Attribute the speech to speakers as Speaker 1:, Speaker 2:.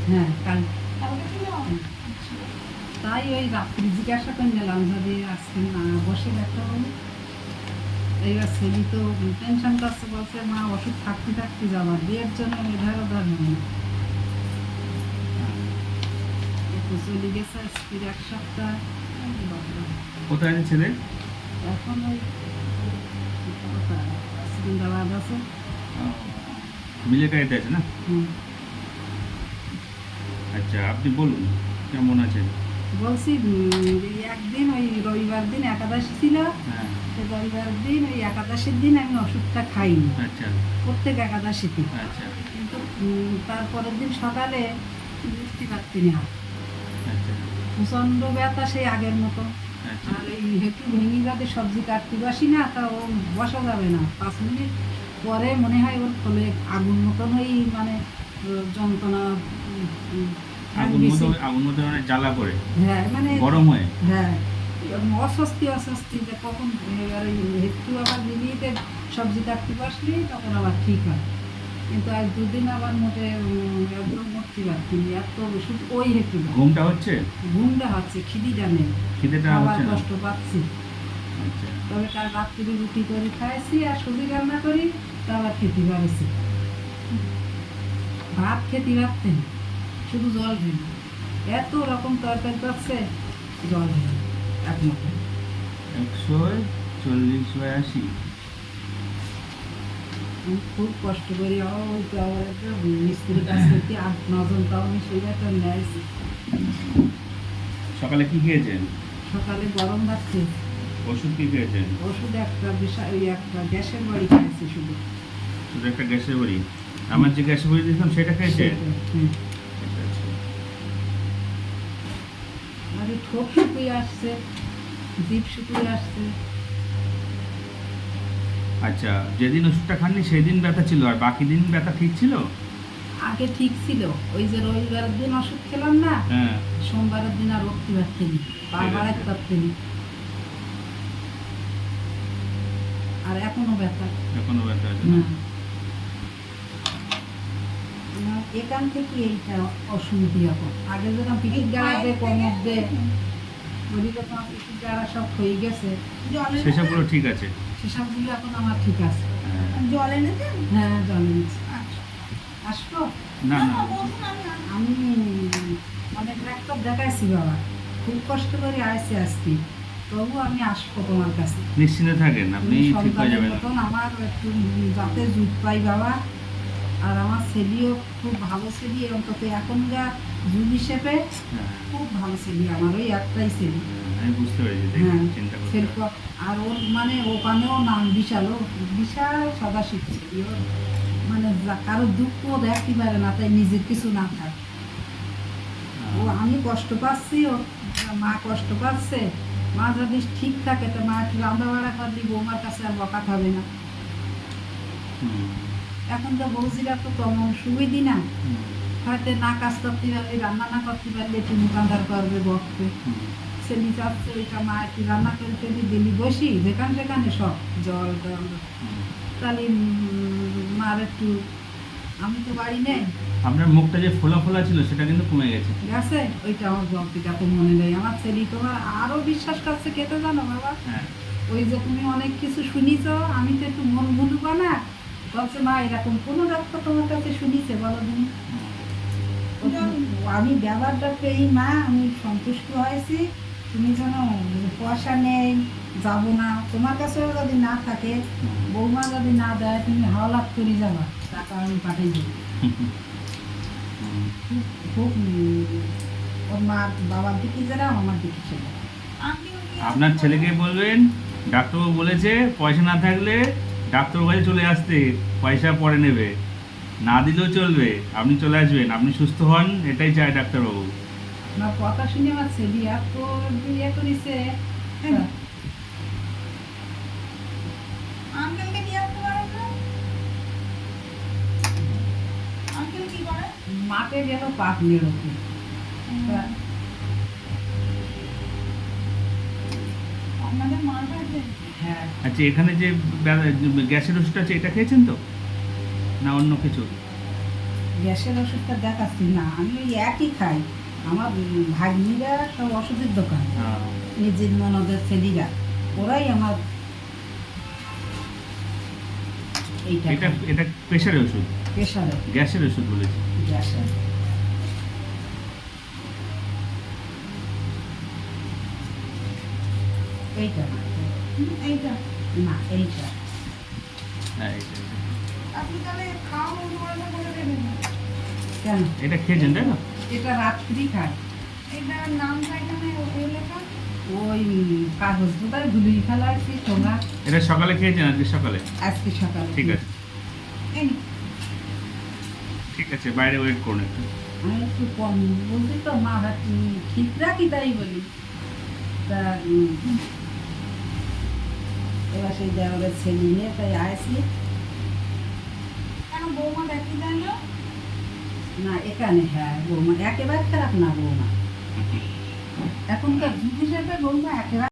Speaker 1: হ্যাঁ হ্যাঁ তাই ওই রাত্রি জিজ্ঞাসা করে নিলাম যদি আজকে না বসে দেখা হলো। এইবার ছেলে তো টেনশন করছে, বলছে মা ওষুধ থাকতে থাকতে যাবার বিয়ের জন্য এধার ওধার নেই একটু চলে গেছে আজকের এক সপ্তাহ।
Speaker 2: কোথায় আছে ছেলে?
Speaker 1: এখন ওই সিকিন্দ্রাবাদ আছে।
Speaker 2: মিলে গাড়িতে আছে না? আচ্ছা, আপনি বলুন কেমন আছেন?
Speaker 1: বলছি একদিন ওই রবিবার দিন একাদশী ছিল,
Speaker 2: হ্যাঁ।
Speaker 1: রবিবার দিন ওই একাদশীর দিন আমি ওষুধটা খাইনি।
Speaker 2: আচ্ছা
Speaker 1: প্রত্যেক একাদশীতে।
Speaker 2: আচ্ছা
Speaker 1: কিন্তু তারপরের দিন সকালে বুঝতে পারছি না,
Speaker 2: আচ্ছা
Speaker 1: প্রচণ্ড ব্যথা সেই আগের মতো।
Speaker 2: আচ্ছা
Speaker 1: আর এই একটু ভেঙে যাতে সবজি কাটতে বসি না, তা ও বসা যাবে না। 5 মিনিট পরে মনে হয় ওর ফলে আগুন মতন ওই মানে যন্ত্রণা
Speaker 2: আগুন মতো মানে জ্বালা করে,
Speaker 1: হ্যাঁ মানে
Speaker 2: গরম হয়ে,
Speaker 1: হ্যাঁ অস্বস্তি যে কখন এবারে একটু আবার মিলিয়ে সবজি কাটতে বসলি তখন আবার ঠিক হয়। কিন্তু আজ 2 দিন আবার মোটে একদম উঠতে পারছি না, এত ওষুধ ওই একটু
Speaker 2: ঘুমটা হচ্ছে,
Speaker 1: ঘুমটা হচ্ছে, খিদিটা নেই,
Speaker 2: খিদেটা
Speaker 1: আবার
Speaker 2: হচ্ছে না।
Speaker 1: কষ্ট পাচ্ছি।
Speaker 2: আচ্ছা
Speaker 1: তবে কাল রাত্রি রুটি করে খাইছি আর সবজি রান্না করি, তা আবার খেতে পারছি। ভাত খেতে পারতেন, শুধু জল খেয়ে এত রকম তরকারি পাচ্ছে, জল খেয়ে একমাত্র
Speaker 2: 140/80।
Speaker 1: আমি খুব কষ্ট করি। ওই তো আবার একটা মিস্ত্রির কাছ থেকে 8-9 জন, তাও আমি সেই একটা নিয়েছি।
Speaker 2: সকালে কি খেয়েছেন?
Speaker 1: সকালে গরম ভাত খেয়েছি।
Speaker 2: ওষুধ কি খেয়েছেন?
Speaker 1: ওষুধ একটা বিষয় ওই একটা গ্যাসের বাড়ি খাইছি শুধু।
Speaker 2: শুধু একটা গ্যাসের বড়ি? আমার যে গ্যাসের বড়ি দিয়েছিলাম সেটা খেয়েছেন? আচ্ছা আচ্ছা।
Speaker 1: আর এই ঠোঁট শুকিয়ে আসছে, জিভ শুকিয়ে আসছে।
Speaker 2: আচ্ছা, যেদিন ওষুধটা খাননি সেদিন ব্যথা ছিল, আর বাকি দিন ব্যথা ঠিক ছিল?
Speaker 1: আগে ঠিক ছিল, ওই যে রবিবারের দিন ওষুধ খেলাম না,
Speaker 2: হ্যাঁ।
Speaker 1: সোমবারের দিন আর উঠতে পারতেনি, পা বাড়াতে পারতেনি। আর এখনো ব্যথা।
Speaker 2: এখনো ব্যথা আছে?
Speaker 1: এখান থেকে এইটা অসুবিধা এখন। আগে যেরকম পিঠির গাড়াতে কোমর দে ওদিকে তো আমার পিঠির গাড়া সব হয়ে গেছে,
Speaker 2: সেসবগুলো ঠিক আছে?
Speaker 1: সেসবগুলো এখন আমার ঠিক আছে।
Speaker 3: জল এনেছেন?
Speaker 1: হ্যাঁ জল এনেছি। আসবো?
Speaker 2: না না,
Speaker 1: আমি অনেক ডাক্তার দেখাইছি বাবা, খুব কষ্ট করে আসছি আজকে, তবু আমি আসবো তোমার কাছে।
Speaker 2: নিশ্চিন্তে থাকেন, আপনি ঠিক হয়ে
Speaker 1: সন্তানের
Speaker 2: যাবেন।
Speaker 1: মতন আমার একটু যাতে জুট পাই বাবা। আর আমার ছেলেও খুব ভালো ছেলে, অন্তত এখনকার যুগ হিসেবে
Speaker 2: হ্যাঁ,
Speaker 1: খুব ভালো ছেলে আমার, ওই একটাই ছেলে।
Speaker 2: আমি বুঝতে পেরেছি,
Speaker 1: হ্যাঁ
Speaker 2: দেখে চিন্তা করতে
Speaker 1: ছেলে
Speaker 2: হবে।
Speaker 1: আর ওর মানে ওখানেও নাম বিশাল, ও বিশাল সদাশিব ছেলে। ওর মানে কারো দুঃখ দেখতে পারে না, তাই নিজের কিছু না থাকে। ও আমি কষ্ট পাচ্ছি, ও মা কষ্ট পাচ্ছে। মা যদি ঠিক থাকে তো মা একটু রান্না বাড়া করলি বৌমার কাছে আর বকা খাবে না।
Speaker 2: হুম,
Speaker 1: এখন তো বৌজিরা তো তেমন সুবিধি না,
Speaker 2: হুম,
Speaker 1: হয়তো না কাজ করতে পারলে, রান্না না করতে পারলে একটু মুখান্দার করবে, বকবে।
Speaker 2: হুম,
Speaker 1: ছেলে চাচ্ছে ওইটা মা একটু রান্না করে টেলি দিলি বসি যেখানে সেখানে সব জল টল,
Speaker 2: হুম।
Speaker 1: তাহলে মার একটু, আমি তো বাড়ি নেই।
Speaker 2: আপনার মুখটা যে ফোলা ফোলা ছিল সেটা কিন্তু কমে গেছে।
Speaker 1: গেছে ওইটা আমার গল্পটা তো মনে নেই। আমার ছেলে তোমার আরো বিশ্বাস করছে, কেটে জানো বাবা,
Speaker 2: হ্যাঁ।
Speaker 1: ওই যে তুমি অনেক কিছু শুনিছ, আমি তো একটু মন ভুলুবা না, বলছে মা এরকম কোনো ডাক্তার তোমার কাছে শুনিছে বলো দিন। আমি ব্যবহারটা পেয়ে মা আমি সন্তুষ্ট হয়েছি। তুমি যেন পয়সা নেই, যাবো না, তোমার কাছেও যদি না থাকে, বৌমা যদি না দেয়, তুমি হাওলাত করে যাবা, টাকা আমি পাঠিয়ে দেবো। খুব ওর মার বাবার দিকে যারা আমার দিকে ছিল।
Speaker 2: আপনার ছেলেকে বলবেন ডাক্তারবাবু বলেছে পয়সা না থাকলে ডাক্তারবাবু কাছে চলে আসতে, পয়সা পরে নেবে, না দিলেও চলবে, আপনি চলে আসবেন, আপনি সুস্থ হন, এটাই চায় ডাক্তারবাবু।
Speaker 1: আমার কথা শুনে আমার ছেলে এত ইয়ে করেছে।
Speaker 3: আঙ্কেলকে নিয়ে আসতে পারেন না? আঙ্কেল কি করে?
Speaker 1: মাঠে গেল পাট নেড়োতে।
Speaker 3: আপনাদের মার বাড়িতে?
Speaker 1: হ্যাঁ
Speaker 2: আচ্ছা, এখানে যে গ্যাসের ওষুধটা আছে এটা খেয়েছেন তো? না অন্য কিছু?
Speaker 1: গ্যাসের ওষুধটা দেখাচ্ছি না, আমি ওই একই খাই। আমার ভাগ্নিরা সব ওষুধের দোকান,
Speaker 2: হ্যাঁ।
Speaker 1: নিজের ননদের ছেলেরা, ওরাই আমার এইটা
Speaker 2: এটা এটা প্রেশারের ওষুধ,
Speaker 1: প্রেশারে,
Speaker 2: গ্যাসের ওষুধ বলেছি।
Speaker 1: গ্যাসের। এইটা না,
Speaker 3: এইটা
Speaker 1: না এইটা
Speaker 2: হ্যাঁ এটা এটা।
Speaker 3: আপনি তাহলে খাওয়া বন্ধ করে বলে দেবেন না।
Speaker 1: কেন?
Speaker 2: এটা খেয়েছেন তাই না?
Speaker 1: এটা রাত্রি খাই।
Speaker 3: এটার নামটা এখানে ওই লেখা।
Speaker 1: ওই কাগজ বোধহয় গুলিয়ে ফেলা আছে তোমরা
Speaker 2: এটা সকালে খেয়েছেন আজকে সকালে?
Speaker 1: আজকে সকালে।
Speaker 2: ঠিক আছে,
Speaker 3: এই নিন।
Speaker 2: ঠিক আছে, বাইরে ওয়েট করুন একটু।
Speaker 1: আমি একটু কম বলছি তো, মা ঠিক রাখি তাই বলি। তা এবার সেই দেওয়ালের ছেলে নিয়ে তাই আসি।
Speaker 3: কেন বৌমা দেখতে যায় না?
Speaker 1: না এখানে, হ্যাঁ বৌমা একেবারে খারাপ না, বৌমা এখনকার যুগ হিসেবে বৌমা একেবারে